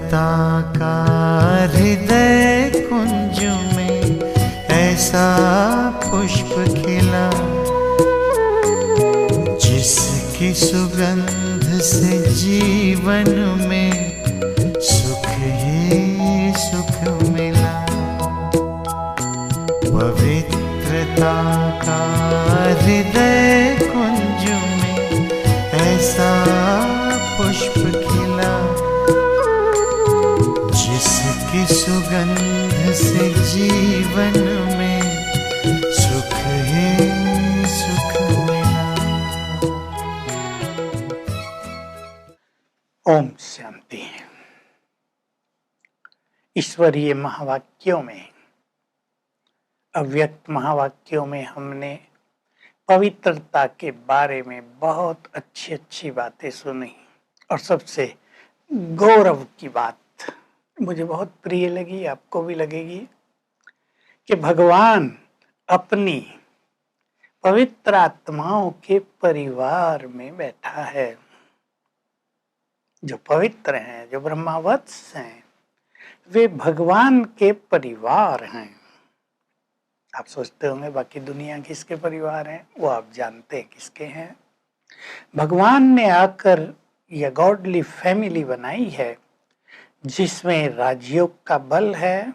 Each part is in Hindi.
पवित्रता का हृदय कुंज में ऐसा पुष्प खिला, जिसकी सुगंध से जीवन में सुख ही सुख मिला। पवित्रता का हृदय कुंज में ऐसा पुष्प खिला, जिसकी सुगंध से जीवन में सुख ही सुख मिला। ओम शांति। ईश्वरीय महावाक्यों में, अव्यक्त महावाक्यों में हमने पवित्रता के बारे में बहुत अच्छी अच्छी बातें सुनी, और सबसे गौरव की बात मुझे बहुत प्रिय लगी, आपको भी लगेगी, कि भगवान अपनी पवित्र आत्माओं के परिवार में बैठा है। जो पवित्र हैं, जो ब्रह्मावत्स हैं, वे भगवान के परिवार हैं। आप सोचते होंगे बाकी दुनिया किसके परिवार हैं, वो आप जानते हैं किसके हैं। भगवान ने आकर यह गॉडली फैमिली बनाई है, जिसमें राजयोग का बल है,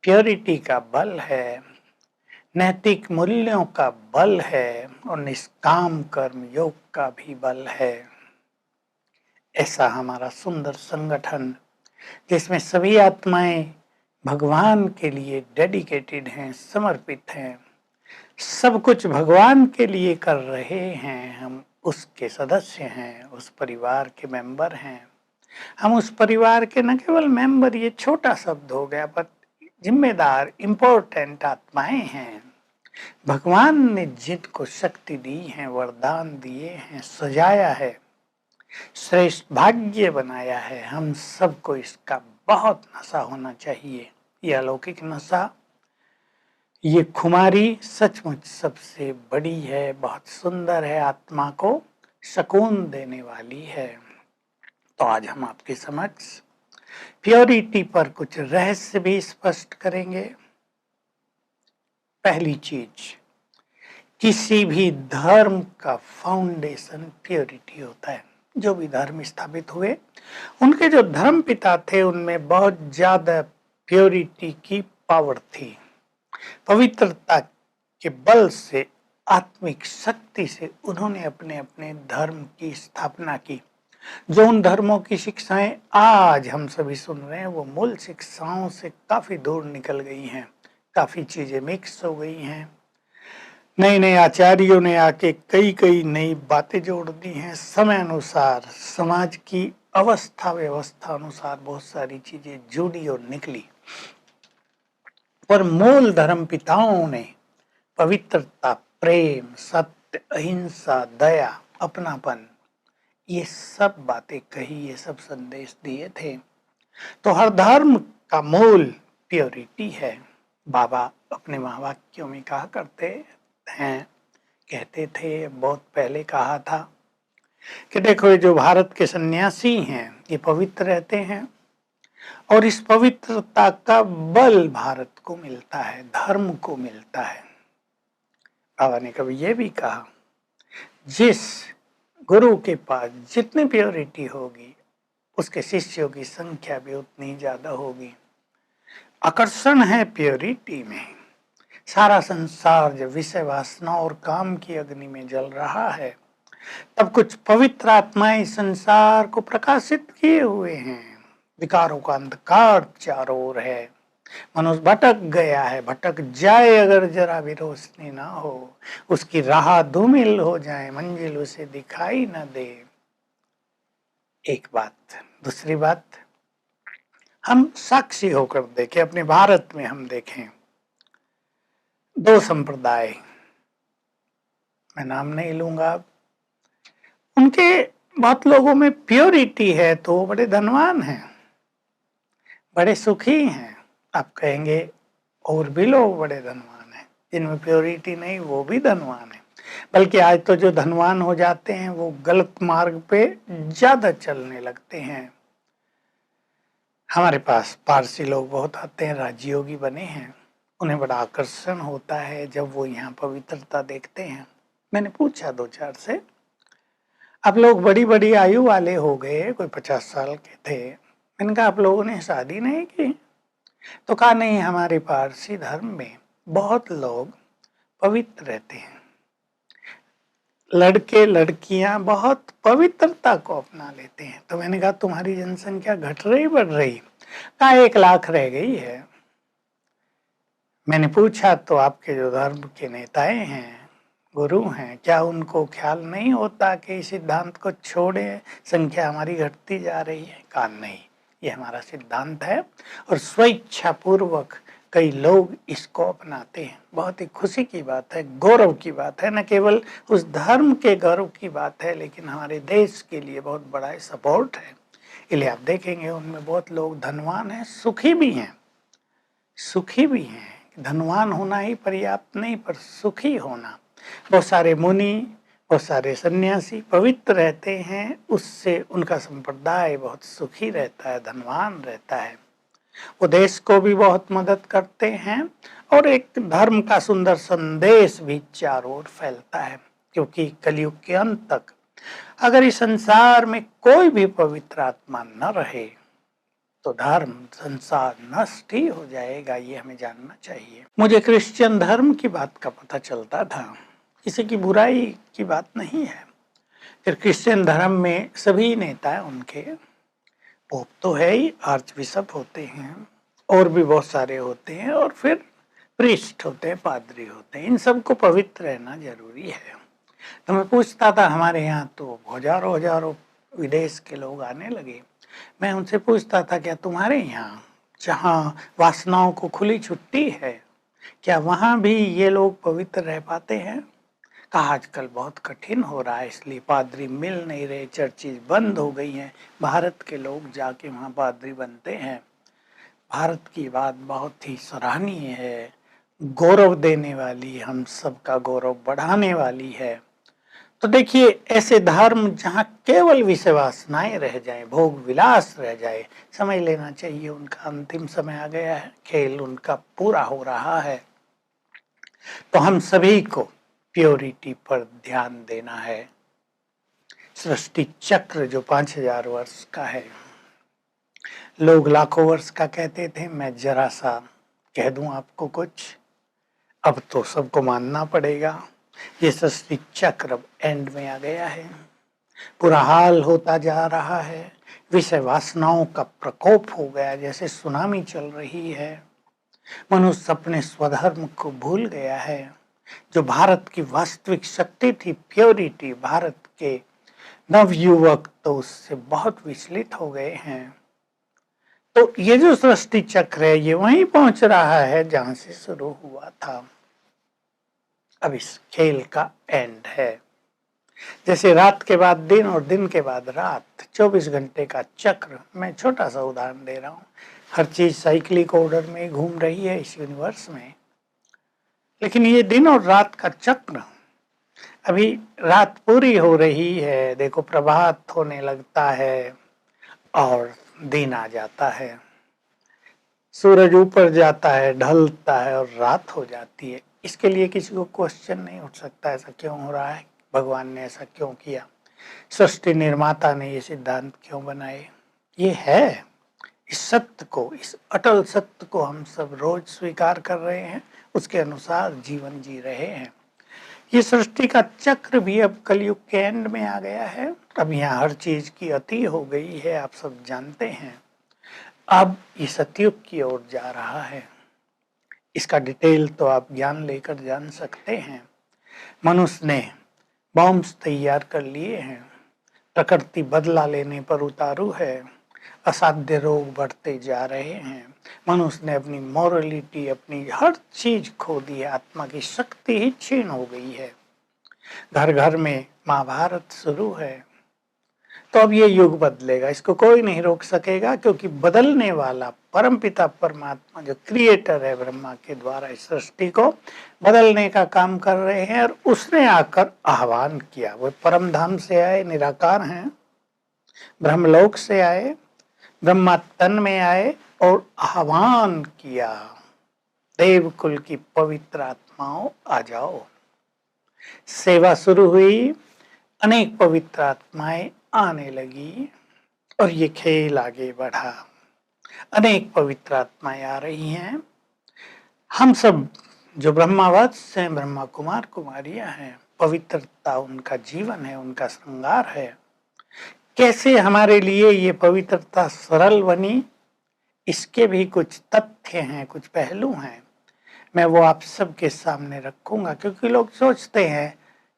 प्योरिटी का बल है, नैतिक मूल्यों का बल है, और निष्काम कर्म योग का भी बल है। ऐसा हमारा सुंदर संगठन, जिसमें सभी आत्माएं भगवान के लिए डेडिकेटेड हैं, समर्पित हैं, सब कुछ भगवान के लिए कर रहे हैं। हम उसके सदस्य हैं, उस परिवार के मेंबर हैं। हम उस परिवार के न केवल मेंबर, ये छोटा शब्द हो गया, पर जिम्मेदार, इम्पोर्टेंट आत्माएं हैं। भगवान ने जिनको शक्ति दी है, वरदान दिए हैं, सजाया है, श्रेष्ठ भाग्य बनाया है, हम सबको इसका बहुत नशा होना चाहिए। ये अलौकिक नशा, ये खुमारी सचमुच सबसे बड़ी है, बहुत सुंदर है, आत्मा को सुकून देने वाली है। तो आज हम आपके समक्ष प्योरिटी पर कुछ रहस्य भी स्पष्ट करेंगे। पहली चीज, किसी भी धर्म का फाउंडेशन प्योरिटी होता है। जो भी धर्म स्थापित हुए, उनके जो धर्म पिता थे, उनमें बहुत ज्यादा प्योरिटी की पावर थी। पवित्रता के बल से, आत्मिक शक्ति से उन्होंने अपने अपने धर्म की स्थापना की। जो उन धर्मों की शिक्षाएं आज हम सभी सुन रहे हैं, वो मूल शिक्षाओं से काफी दूर निकल गई हैं। काफी चीजें मिक्स हो गई हैं। नए नए आचार्यों ने आके कई नई बातें जोड़ दी हैं। समय अनुसार, समाज की अवस्था व्यवस्था अनुसार बहुत सारी चीजें जुड़ी और निकली, पर मूल धर्म पिताओं ने पवित्रता, प्रेम, सत्य, अहिंसा, दया, अपनापन, ये सब बातें कही, ये सब संदेश दिए थे। तो हर धर्म का मूल प्योरिटी है। बाबा अपने महावाक्यों में कहा करते हैं, कहते थे, बहुत पहले कहा था कि देखो, ये जो भारत के सन्यासी हैं, ये पवित्र रहते हैं, और इस पवित्रता का बल भारत को मिलता है, धर्म को मिलता है। बाबा ने कभी ये भी कहा, जिस गुरु के पास जितनी प्योरिटी होगी, उसके शिष्यों की संख्या भी उतनी ज्यादा होगी। आकर्षण है प्योरिटी में। सारा संसार जब विषय वासना और काम की अग्नि में जल रहा है, तब कुछ पवित्र आत्माएं संसार को प्रकाशित किए हुए हैं। विकारों का अंधकार चारों ओर है। मनुष्य भटक गया है, भटक जाए अगर जरा भी रोशनी ना हो, उसकी राह धूमिल हो जाए, मंजिल उसे दिखाई न दे। एक बात। दूसरी बात, हम साक्षी होकर देखें, अपने भारत में हम देखें, दो संप्रदाय, मैं नाम नहीं लूंगा, उनके बहुत लोगों में प्योरिटी है, तो वो बड़े धनवान हैं, बड़े सुखी हैं। आप कहेंगे और भी लोग बड़े धनवान हैं, जिनमें प्योरिटी नहीं, वो भी धनवान है। बल्कि आज तो जो धनवान हो जाते हैं, वो गलत मार्ग पे ज्यादा चलने लगते हैं। हमारे पास पारसी लोग बहुत आते हैं, राजयोगी बने हैं। उन्हें बड़ा आकर्षण होता है जब वो यहाँ पवित्रता देखते हैं। मैंने पूछा दो चार से, आप लोग बड़ी बड़ी आयु वाले हो गए, कोई 50 साल के थे। मैंने कहा आप लोगों ने शादी नहीं की? तो कहा नहीं, हमारे पारसी धर्म में बहुत लोग पवित्र रहते हैं, लड़के लड़कियां बहुत पवित्रता को अपना लेते हैं। तो मैंने कहा तुम्हारी जनसंख्या घट रही बढ़ रही? कहा 1 लाख रह गई है। मैंने पूछा तो आपके जो धर्म के नेताएं हैं, गुरु हैं, क्या उनको ख्याल नहीं होता कि इस सिद्धांत को छोड़े, संख्या हमारी घटती जा रही है? कहा नहीं, ये हमारा सिद्धांत है और स्वेच्छा पूर्वक कई लोग इसको अपनाते हैं। बहुत ही खुशी की बात है, गौरव की बात है। न केवल उस धर्म के गौरव की बात है, लेकिन हमारे देश के लिए बहुत बड़ा सपोर्ट है। इसलिए आप देखेंगे उनमें बहुत लोग धनवान हैं, सुखी भी हैं। सुखी भी हैं, धनवान होना ही पर्याप्त नहीं, पर सुखी होना। बहुत सारे मुनि, बहुत सारे सन्यासी पवित्र रहते हैं, उससे उनका संप्रदाय बहुत सुखी रहता है, धनवान रहता है। वो देश को भी बहुत मदद करते हैं और एक धर्म का सुंदर संदेश भी चारों ओर फैलता है। क्योंकि कलयुग के अंत तक अगर इस संसार में कोई भी पवित्र आत्मा न रहे तो धर्म संसार नष्ट ही हो जाएगा, ये हमें जानना चाहिए। मुझे क्रिश्चियन धर्म की बात का पता चलता था, किसी की बुराई की बात नहीं है। फिर क्रिश्चियन धर्म में सभी नेता उनके, पोप तो है ही, आर्च बिशप होते हैं और भी बहुत सारे होते हैं, और फिर प्रीस्ट होते हैं, पादरी होते हैं। इन सबको पवित्र रहना जरूरी है। तो मैं पूछता था, हमारे यहाँ तो हजारों हजारों विदेश के लोग आने लगे। मैं उनसे पूछता था, क्या तुम्हारे यहाँ जहाँ वासनाओं को खुली छुट्टी है, क्या वहाँ भी ये लोग पवित्र रह पाते हैं? कहा आजकल बहुत कठिन हो रहा है, इसलिए पादरी मिल नहीं रहे, चर्चेज बंद हो गई हैं। भारत के लोग जाके वहाँ पादरी बनते हैं। भारत की बात बहुत ही सराहनीय है, गौरव देने वाली, हम सबका गौरव बढ़ाने वाली है। तो देखिए, ऐसे धर्म जहाँ केवल विषय वासनाएं रह जाए, भोग विलास रह जाए, समझ लेना चाहिए उनका अंतिम समय आ गया है, खेल उनका पूरा हो रहा है। तो हम सभी को प्योरिटी पर ध्यान देना है। सृष्टि चक्र जो 5000 वर्ष का है, लोग लाखों वर्ष का कहते थे, मैं जरा सा कह दूं आपको कुछ, अब तो सबको मानना पड़ेगा। ये सृष्टि चक्र अब एंड में आ गया है, पूरा हाल होता जा रहा है, विषय वासनाओं का प्रकोप हो गया, जैसे सुनामी चल रही है। मनुष्य अपने स्वधर्म को भूल गया है। जो भारत की वास्तविक शक्ति थी, प्योरिटी, भारत के नवयुवक तो उससे बहुत विचलित हो गए हैं। तो ये जो सृष्टि चक्र है, ये वहीं पहुंच रहा है जहां से शुरू हुआ था। अब इस खेल का एंड है। जैसे रात के बाद दिन और दिन के बाद रात, 24 घंटे का चक्र। मैं छोटा सा उदाहरण दे रहा हूँ। हर चीज साइक्लिक ऑर्डर में घूम रही है इस यूनिवर्स में, लेकिन ये दिन और रात का चक्र, अभी रात पूरी हो रही है, देखो प्रभात होने लगता है और दिन आ जाता है, सूरज ऊपर जाता है, ढलता है और रात हो जाती है। इसके लिए किसी को क्वेश्चन नहीं उठ सकता ऐसा क्यों हो रहा है, भगवान ने ऐसा क्यों किया, सृष्टि निर्माता ने ये सिद्धांत क्यों बनाए। ये है, इस सत्य को, इस अटल सत्य को हम सब रोज स्वीकार कर रहे हैं, उसके अनुसार जीवन जी रहे हैं। ये सृष्टि का चक्र भी अब कलयुग के एंड में आ गया है। अब यहाँ हर चीज की अति हो गई है, आप सब जानते हैं। अब ये सतयुग की ओर जा रहा है। इसका डिटेल तो आप ज्ञान लेकर जान सकते हैं। मनुष्य ने बॉम्ब्स तैयार कर लिए हैं, प्रकृति बदला लेने पर उतारू है, असाध्य रोग बढ़ते जा रहे हैं। मनुष्य ने अपनी मॉरलिटी, अपनी हर चीज खो दी है, आत्मा की शक्ति ही क्षीण हो गई है। घर घर में महाभारत शुरू है। तो अब ये युग बदलेगा, इसको कोई नहीं रोक सकेगा, क्योंकि बदलने वाला परमपिता परमात्मा जो क्रिएटर है, ब्रह्मा के द्वारा इस सृष्टि को बदलने का काम कर रहे हैं। और उसने आकर आह्वान किया। वो परम धाम से आए, निराकार हैं, ब्रह्मलोक से आए, ब्रह्मा तन में आए और आह्वान किया, देवकुल की पवित्र आत्माओं आ जाओ। सेवा शुरू हुई, अनेक पवित्र आत्माएं आने लगी और ये खेल आगे बढ़ा। अनेक पवित्र आत्माएं आ रही हैं। हम सब जो ब्रह्मावत्स हैं, ब्रह्मा कुमार कुमारियां हैं, पवित्रता उनका जीवन है, उनका श्रृंगार है। कैसे हमारे लिए ये पवित्रता सरल बनी, इसके भी कुछ तथ्य हैं, कुछ पहलू हैं। मैं वो आप सबके सामने रखूंगा, क्योंकि लोग सोचते हैं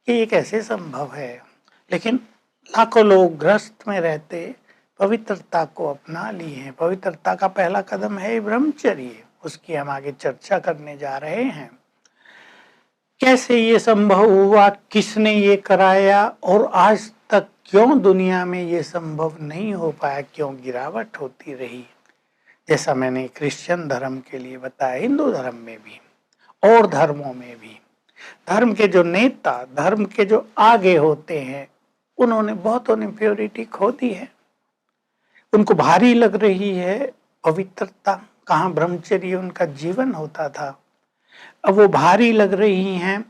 कि ये कैसे संभव है। लेकिन लाखों लोग ग्रस्त में रहते पवित्रता को अपना लिए हैं। पवित्रता का पहला कदम है ब्रह्मचर्य, उसकी हम आगे चर्चा करने जा रहे हैं। कैसे ये संभव हुआ, किसने ये कराया, और आज तक क्यों दुनिया में ये संभव नहीं हो पाया, क्यों गिरावट होती रही। जैसा मैंने क्रिश्चियन धर्म के लिए बताया, हिंदू धर्म में भी और धर्मों में भी धर्म के जो नेता, धर्म के जो आगे होते हैं, उन्होंने बहुतों ने प्योरिटी खो दी है। उनको भारी लग रही है पवित्रता, कहाँ ब्रह्मचर्य उनका जीवन होता था, अब वो भारी लग रही हैं।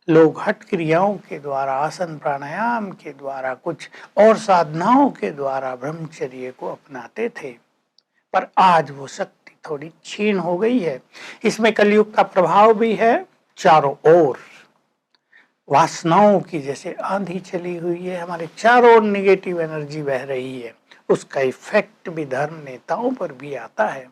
लोग हठ क्रियाओं के द्वारा, आसन प्राणायाम के द्वारा, कुछ और साधनाओं के द्वारा ब्रह्मचर्य को अपनाते थे, पर आज वो शक्ति थोड़ी क्षीण हो गई है। इसमें कलयुग का प्रभाव भी है। चारों ओर वासनाओं की जैसे आंधी चली हुई है, हमारे चारों ओर निगेटिव एनर्जी बह रही है। उसका इफेक्ट भी धर्म नेताओं पर भी आता है।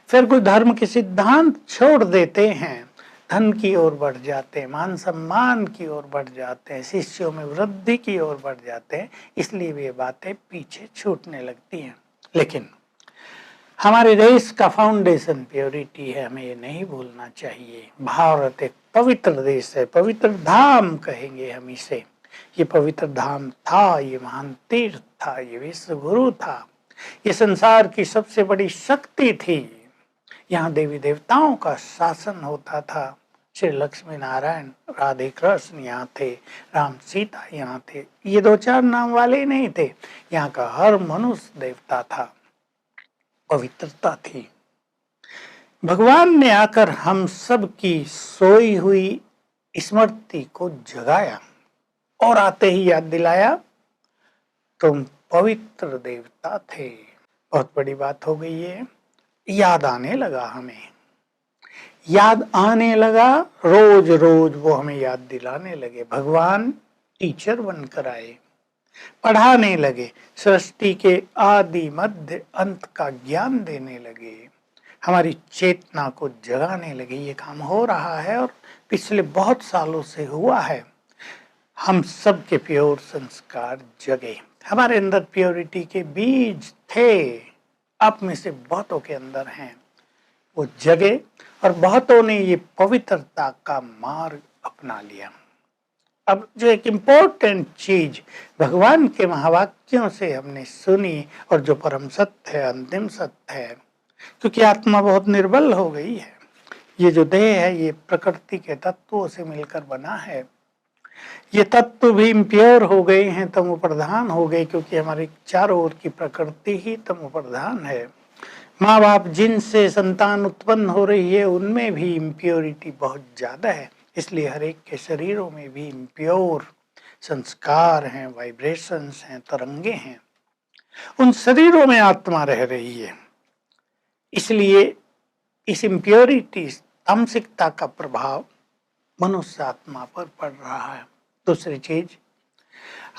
फिर कुछ धर्म के सिद्धांत छोड़ देते हैं, धन की ओर बढ़ जाते हैं, मान सम्मान की ओर बढ़ जाते हैं, शिष्यों में वृद्धि की ओर बढ़ जाते हैं, इसलिए वे बातें पीछे छूटने लगती हैं। लेकिन हमारे देश का फाउंडेशन प्योरिटी है, हमें ये नहीं भूलना चाहिए। भारत एक पवित्र देश है, पवित्र धाम कहेंगे हम इसे। ये पवित्र धाम था, ये महान तीर्थ था, ये विश्व गुरु था, ये संसार की सबसे बड़ी शक्ति थी। यहाँ देवी देवताओं का शासन होता था। श्री लक्ष्मी नारायण, राधे कृष्ण यहाँ थे, राम सीता यहाँ थे। ये दो चार नाम वाले ही नहीं थे, यहाँ का हर मनुष्य देवता था, पवित्रता थी। भगवान ने आकर हम सब की सोई हुई स्मृति को जगाया और आते ही याद दिलाया, तुम पवित्र देवता थे। बहुत बड़ी बात हो गई है। याद आने लगा, हमें याद आने लगा, रोज रोज वो हमें याद दिलाने लगे। भगवान टीचर बनकर आए, पढ़ाने लगे, सृष्टि के आदि मध्य अंत का ज्ञान देने लगे, हमारी चेतना को जगाने लगे। ये काम हो रहा है और पिछले बहुत सालों से हुआ है। हम सब के प्योर संस्कार जगे, हमारे अंदर प्योरिटी के बीज थे, आप में से बहुतों के अंदर हैं, वो जगे और बहुतों ने ये पवित्रता का मार्ग अपना लिया। अब जो एक इम्पोर्टेंट चीज भगवान के महावाक्यों से हमने सुनी और जो परम सत्य है, अंतिम सत्य है, क्योंकि आत्मा बहुत निर्बल हो गई है। ये जो देह है ये प्रकृति के तत्वों से मिलकर बना है। ये तत्व भी इम्प्योर हो गए हैं, तमो प्रधान हो गए, क्योंकि हमारी चारों ओर की प्रकृति ही तमो प्रधान है। माँ बाप जिनसे संतान उत्पन्न हो रही है उनमें भी इम्प्योरिटी बहुत ज्यादा है, इसलिए हर एक के शरीरों में भी इम्प्योर संस्कार हैं, वाइब्रेशंस हैं, तरंगे हैं। उन शरीरों में आत्मा रह रही है, इसलिए इस इम्प्योरिटी, तामसिकता का प्रभाव मनुष्य आत्मा पर पड़ रहा है। दूसरी चीज,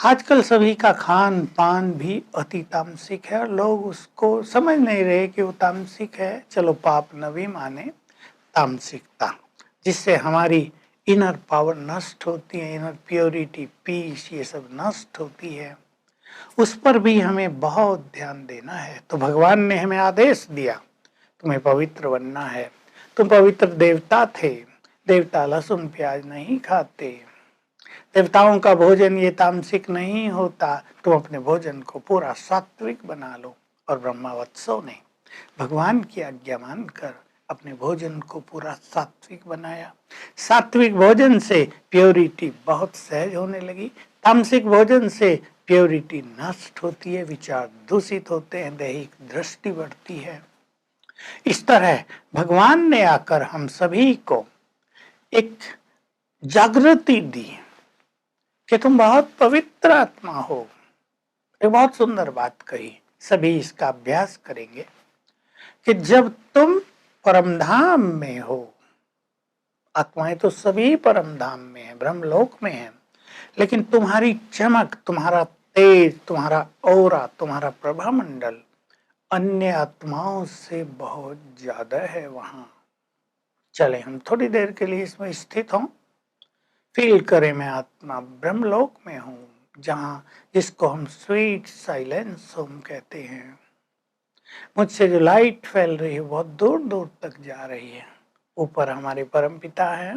आजकल सभी का खान पान भी अति तामसिक है और लोग उसको समझ नहीं रहे कि वो तामसिक है। चलो पाप न भी माने, तामसिकता जिससे हमारी इनर पावर नष्ट होती है, इनर प्योरिटी, पीस, ये सब नष्ट होती है, उस पर भी हमें बहुत ध्यान देना है। तो भगवान ने हमें आदेश दिया, तुम्हें पवित्र बनना है। तुम पवित्र देवता थे, देवता लहसुन प्याज नहीं खाते, देवताओं का भोजन ये तामसिक नहीं होता, तुम अपने भोजन को पूरा सात्विक बना लो। और ब्रह्मावत्सों ने भगवान की आज्ञा मानकर अपने भोजन को पूरा सात्विक बनाया। सात्विक भोजन से प्योरिटी बहुत सहज होने लगी, तामसिक भोजन से प्योरिटी नष्ट होती है, विचार दूषित होते हैं, दैहिक दृष्टि बढ़ती है। इस तरह भगवान ने आकर हम सभी को एक जागृति दी कि तुम बहुत पवित्र आत्मा हो। एक बहुत सुंदर बात कही, सभी इसका अभ्यास करेंगे कि जब तुम परमधाम में हो, आत्माएं तो सभी परमधाम में है, ब्रह्मलोक में है, लेकिन तुम्हारी चमक, तुम्हारा तेज, तुम्हारा औरा, तुम्हारा प्रभामंडल अन्य आत्माओं से बहुत ज्यादा है वहां। चले हम थोड़ी देर के लिए इसमें स्थित हों, फील करें मैं आत्मा ब्रह्मलोक में हूं, जहां जिसको हम स्वीट साइलेंस होम कहते हैं। मुझसे जो लाइट फैल रही है बहुत दूर दूर तक जा रही है। ऊपर हमारे परमपिता हैं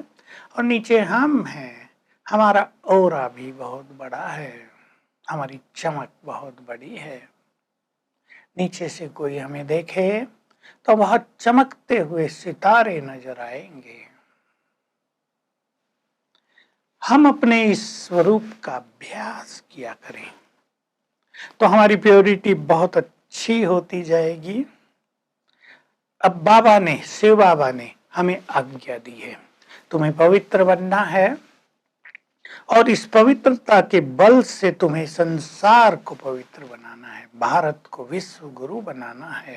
और नीचे हम हैं। हमारा औरा भी बहुत बड़ा है, हमारी चमक बहुत बड़ी है। नीचे से कोई हमें देखे तो बहुत चमकते हुए सितारे नजर आएंगे। हम अपने इस स्वरूप का अभ्यास किया करें तो हमारी प्योरिटी बहुत अच्छी होती जाएगी। अब बाबा ने, शिव बाबा ने हमें आज्ञा दी है, तुम्हें पवित्र बनना है और इस पवित्रता के बल से तुम्हें संसार को पवित्र बनाना है, भारत को विश्व गुरु बनाना है।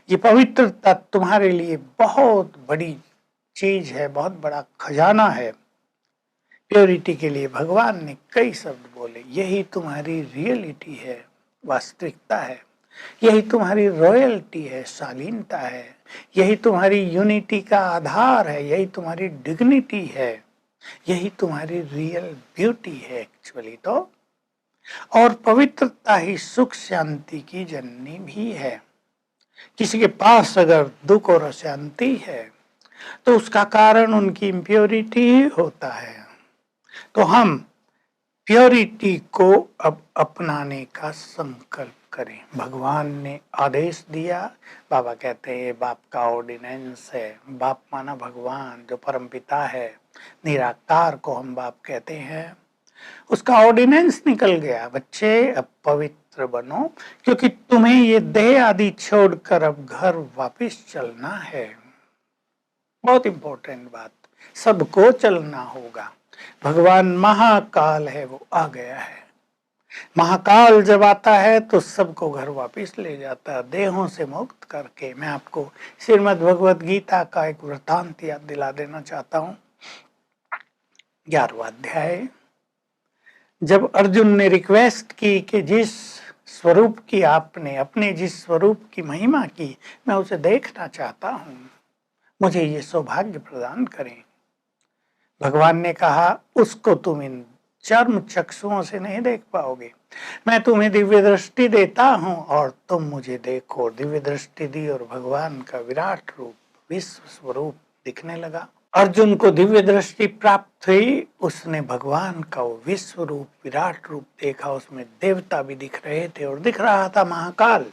ये पवित्रता तुम्हारे लिए बहुत बड़ी चीज है, बहुत बड़ा खजाना है। प्योरिटी के लिए भगवान ने कई शब्द बोले, यही तुम्हारी रियलिटी है, वास्तविकता है, यही तुम्हारी रॉयल्टी है, शालीनता है, यही तुम्हारी यूनिटी का आधार है, यही तुम्हारी डिग्निटी है, यही तुम्हारी रियल ब्यूटी है एक्चुअली तो। और पवित्रता ही सुख शांति की जननी भी है। किसी के पास अगर दुख और अशांति है तो उसका कारण उनकी इम्प्योरिटी ही होता है। तो हम प्योरिटी को अब अपनाने का संकल्प करें। भगवान ने आदेश दिया, बाबा कहते हैं बाप का ऑर्डिनेंस है। बाप माना भगवान जो परमपिता है, निराकार को हम बाप कहते हैं। उसका ऑर्डिनेंस निकल गया, बच्चे अब पवित्र बनो, क्योंकि तुम्हें ये देह आदि छोड़कर अब घर वापस चलना है। बहुत इंपॉर्टेंट बात, सबको चलना होगा। भगवान महाकाल है, वो आ गया है। महाकाल जब आता है तो सबको घर वापस ले जाता है, देहों से मुक्त करके। मैं आपको श्रीमद् भगवद गीता का एक वृत्तांत याद दिला देना चाहता हूँ। 11वां अध्याय, जब अर्जुन ने रिक्वेस्ट की कि जिस स्वरूप की आपने, अपने जिस स्वरूप की महिमा की, मैं उसे देखना चाहता हूँ, मुझे ये सौभाग्य प्रदान करें। भगवान ने कहा, उसको तुम इन चर्म चक्षुओं से नहीं देख पाओगे, मैं तुम्हें दिव्य दृष्टि देता हूं और तुम मुझे देखो। दिव्य दृष्टि दी और भगवान का विराट रूप, विश्व स्वरूप दिखने लगा। अर्जुन को दिव्य दृष्टि प्राप्त हुई, उसने भगवान का वो विश्व रूप, विराट रूप देखा। उसमें देवता भी दिख रहे थे और दिख रहा था महाकाल।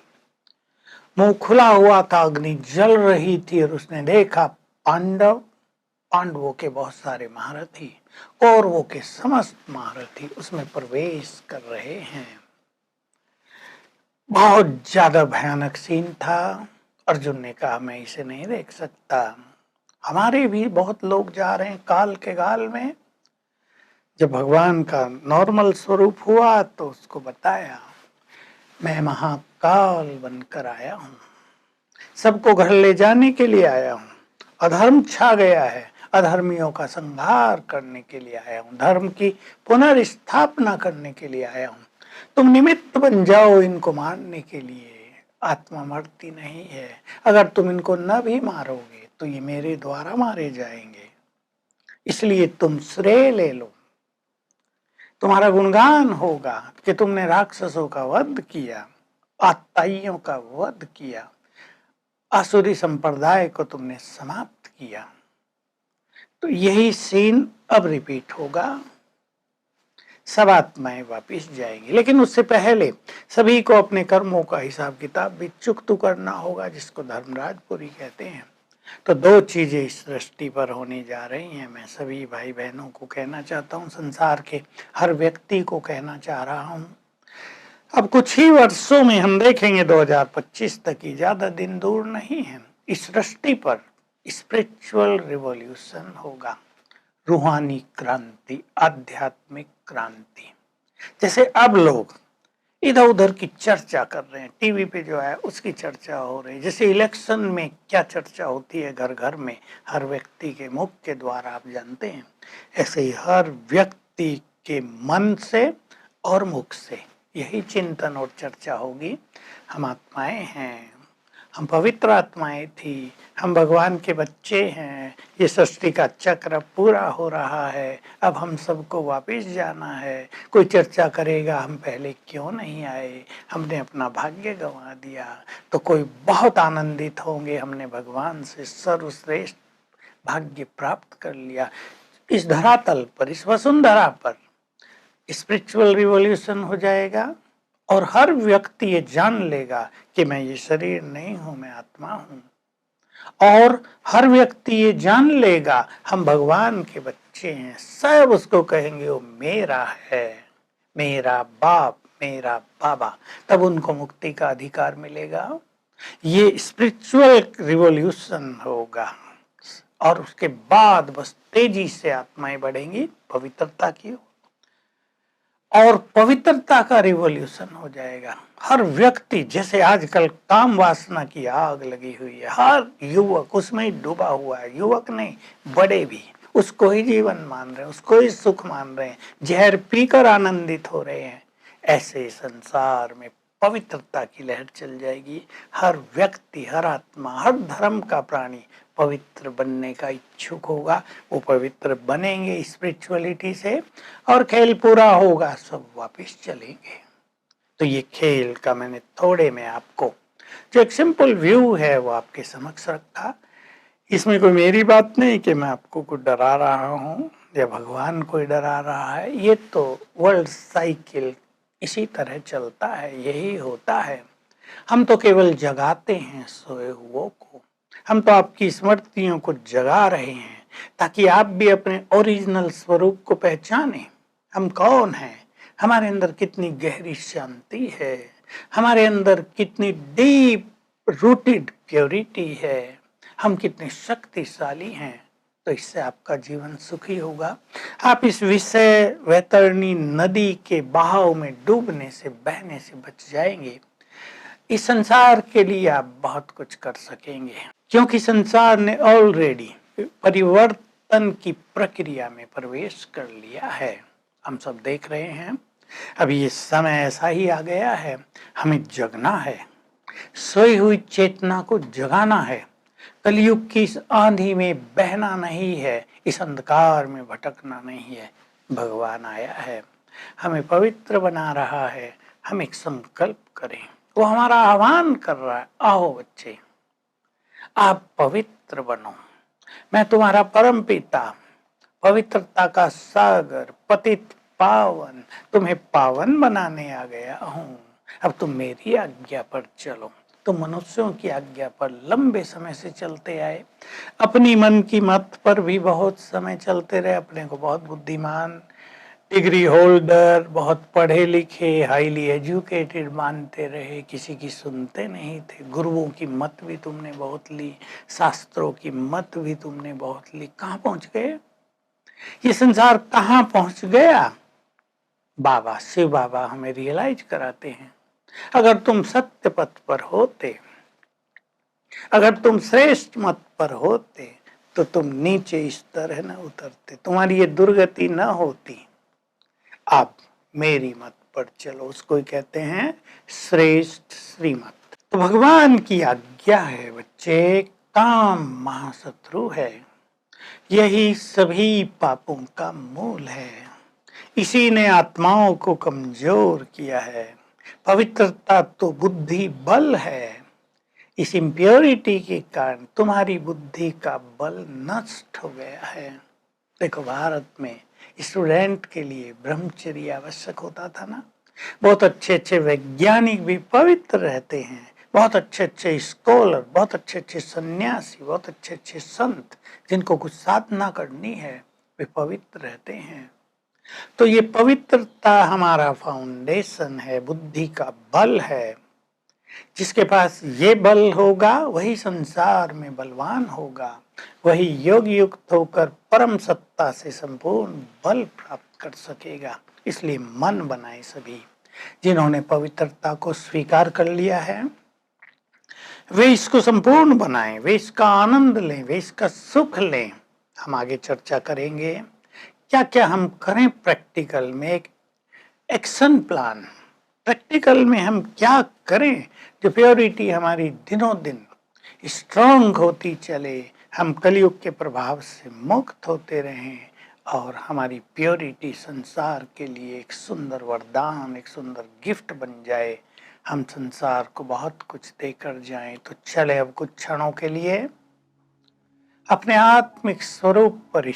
मुंह खुला हुआ था, अग्नि जल रही थी और उसने देखा पांडवों के बहुत सारे महारथी, कौरवों के समस्त महारथी उसमें प्रवेश कर रहे हैं। बहुत ज्यादा भयानक सीन था। अर्जुन ने कहा, मैं इसे नहीं देख सकता। हमारे भी बहुत लोग जा रहे हैं काल के गाल में। जब भगवान का नॉर्मल स्वरूप हुआ तो उसको बताया, मैं महाकाल बनकर आया हूं, सबको घर ले जाने के लिए आया हूं। अधर्म छा गया है, अधर्मियों का संहार करने के लिए आया हूं, धर्म की पुनर्स्थापना करने के लिए आया हूं। तुम निमित्त बन जाओ इनको मारने के लिए। आत्मा मरती नहीं है, अगर तुम इनको न भी मारोगे तो ये मेरे द्वारा मारे जाएंगे, इसलिए तुम श्रेय ले लो। तुम्हारा गुणगान होगा कि तुमने राक्षसों का वध किया, आत्ताइयों का वध किया, आसुरी संप्रदाय को तुमने समाप्त किया। तो यही सीन अब रिपीट होगा, सब आत्माएं वापिस जाएंगी। लेकिन उससे पहले सभी को अपने कर्मों का हिसाब किताब भी चुकतू करना होगा, जिसको धर्मराजपुरी कहते हैं। तो दो चीजें इस सृष्टि पर होने जा रही हैं। मैं सभी भाई बहनों को कहना चाहता हूँ, संसार के हर व्यक्ति को कहना चाह रहा हूँ। अब कुछ ही वर्षों में हम देखेंगे 2025 तक ही, ज्यादा दिन दूर नहीं है, इस सृष्टि पर स्पिरिचुअल रिवॉल्यूशन होगा, रूहानी क्रांति, आध्यात्मिक क्रांति। जैसे अब लोग इधर उधर की चर्चा कर रहे हैं, टीवी पे जो है उसकी चर्चा हो रही है, जैसे इलेक्शन में क्या चर्चा होती है घर घर में, हर व्यक्ति के मुख के द्वारा, आप जानते हैं, ऐसे ही हर व्यक्ति के मन से और मुख से यही चिंतन और चर्चा होगी। हम आत्माएं हैं, हम पवित्र आत्माएं थी, हम भगवान के बच्चे हैं, ये सृष्टि का चक्र पूरा हो रहा है, अब हम सबको वापस जाना है। कोई चर्चा करेगा हम पहले क्यों नहीं आए, हमने अपना भाग्य गंवा दिया, तो कोई बहुत आनंदित होंगे, हमने भगवान से सर्वश्रेष्ठ भाग्य प्राप्त कर लिया। इस धरातल पर, इस वसुंधरा पर स्पिरिचुअल रिवॉल्यूशन हो जाएगा और हर व्यक्ति ये जान लेगा कि मैं ये शरीर नहीं हूं, मैं आत्मा हूं। और हर व्यक्ति ये जान लेगा हम भगवान के बच्चे हैं, सब उसको कहेंगे वो मेरा है, मेरा बाप, मेरा बाबा, तब उनको मुक्ति का अधिकार मिलेगा। ये स्पिरिचुअल रिवॉल्यूशन होगा और उसके बाद बस तेजी से आत्माएं बढ़ेंगी पवित्रता की, और पवित्रता का रिवॉल्यूशन हो जाएगा। हर व्यक्ति, जैसे आजकल काम वासना की आग लगी हुई है, हर युवक उसमें डूबा हुआ है, युवक नहीं बड़े भी उसको ही जीवन मान रहे हैं, उसको ही सुख मान रहे हैं, जहर पीकर आनंदित हो रहे हैं। ऐसे संसार में पवित्रता की लहर चल जाएगी। हर व्यक्ति, हर आत्मा, हर धर्म का प्राणी पवित्र बनने का इच्छुक होगा, वो पवित्र बनेंगे स्पिरिचुअलिटी से और खेल पूरा होगा, सब वापस चलेंगे। तो ये खेल का मैंने थोड़े में आपको जो एक सिंपल व्यू है वो आपके समक्ष रखा। इसमें कोई मेरी बात नहीं कि मैं आपको कुछ डरा रहा हूँ या भगवान कोई डरा रहा है, ये तो वर्ल्ड साइकिल इसी तरह चलता है, यही होता है। हम तो केवल जगाते हैं सोए हुओं को, हम तो आपकी स्मृतियों को जगा रहे हैं ताकि आप भी अपने ओरिजिनल स्वरूप को पहचानें। हम कौन हैं, हमारे अंदर कितनी गहरी शांति है, हमारे अंदर कितनी डीप रूटेड प्योरिटी है, हम कितने शक्तिशाली हैं। तो इससे आपका जीवन सुखी होगा। आप इस विषय वैतरणी नदी के बहाव में डूबने से, बहने से बच जाएंगे। इस संसार के लिए आप बहुत कुछ कर सकेंगे, क्योंकि संसार ने ऑलरेडी परिवर्तन की प्रक्रिया में प्रवेश कर लिया है। हम सब देख रहे हैं, अभी ये समय ऐसा ही आ गया है, हमें जगना है, सोई हुई चेतना को जगाना है। कलयुग की इस आंधी में बहना नहीं है, इस अंधकार में भटकना नहीं है। भगवान आया है, हमें पवित्र बना रहा है। हम एक संकल्प करें, वो हमारा आह्वान कर रहा है, आओ बच्चे आप पवित्र बनो, मैं तुम्हारा परम पिता, पवित्रता का सागर, पतित पावन, तुम्हें पावन बनाने आ गया हूँ। अब तुम मेरी आज्ञा पर चलो। तो मनुष्यों की आज्ञा पर लंबे समय से चलते आए, अपनी मन की मत पर भी बहुत समय चलते रहे, अपने को बहुत बुद्धिमान, डिग्री होल्डर, बहुत पढ़े लिखे, हाईली एजुकेटेड मानते रहे, किसी की सुनते नहीं थे। गुरुओं की मत भी तुमने बहुत ली, शास्त्रों की मत भी तुमने बहुत ली। कहाँ पहुंच गए, ये संसार कहाँ पहुंच गया? बाबा, शिव बाबा हमें रियलाइज कराते हैं, अगर तुम सत्य पथ पर होते, अगर तुम श्रेष्ठ मत पर होते, तो तुम नीचे इस तरह न उतरते, तुम्हारी ये दुर्गति न होती। आप मेरी मत पर चलो, उसको कहते हैं श्रेष्ठ श्रीमत। तो भगवान की आज्ञा है बच्चे, काम महाशत्रु है, यही सभी पापों का मूल है, इसी ने आत्माओं को कमजोर किया है। पवित्रता तो बुद्धि बल है, इस इम्प्योरिटी के कारण तुम्हारी बुद्धि का बल नष्ट हो गया है। देखो, भारत में स्टूडेंट के लिए ब्रह्मचर्य आवश्यक होता था ना, बहुत अच्छे अच्छे वैज्ञानिक भी पवित्र रहते हैं, बहुत अच्छे अच्छे स्कॉलर, बहुत अच्छे अच्छे सन्यासी, बहुत अच्छे अच्छे संत जिनको कुछ साधना करनी है वे पवित्र रहते हैं। तो ये पवित्रता हमारा फाउंडेशन है, बुद्धि का बल है। जिसके पास ये बल होगा वही संसार में बलवान होगा, वही योग युक्त होकर परम सत्ता से संपूर्ण बल प्राप्त कर सकेगा। इसलिए मन बनाए सभी जिन्होंने पवित्रता को स्वीकार कर लिया है, वे इसको संपूर्ण बनाएं, वे इसका आनंद लें, वे इसका सुख लें। हम आगे चर्चा करेंगे क्या क्या हम करें प्रैक्टिकल में, एक एक्शन प्लान। प्रैक्टिकल में हम क्या करें जो प्योरिटी हमारी दिनों दिन स्ट्रांग होती चले, हम कलयुग के प्रभाव से मुक्त होते रहें और हमारी प्योरिटी संसार के लिए एक सुंदर वरदान, एक सुंदर गिफ्ट बन जाए, हम संसार को बहुत कुछ देकर जाएं। तो चले अब कुछ क्षणों के लिए अपने आत्मिक स्वरूप पर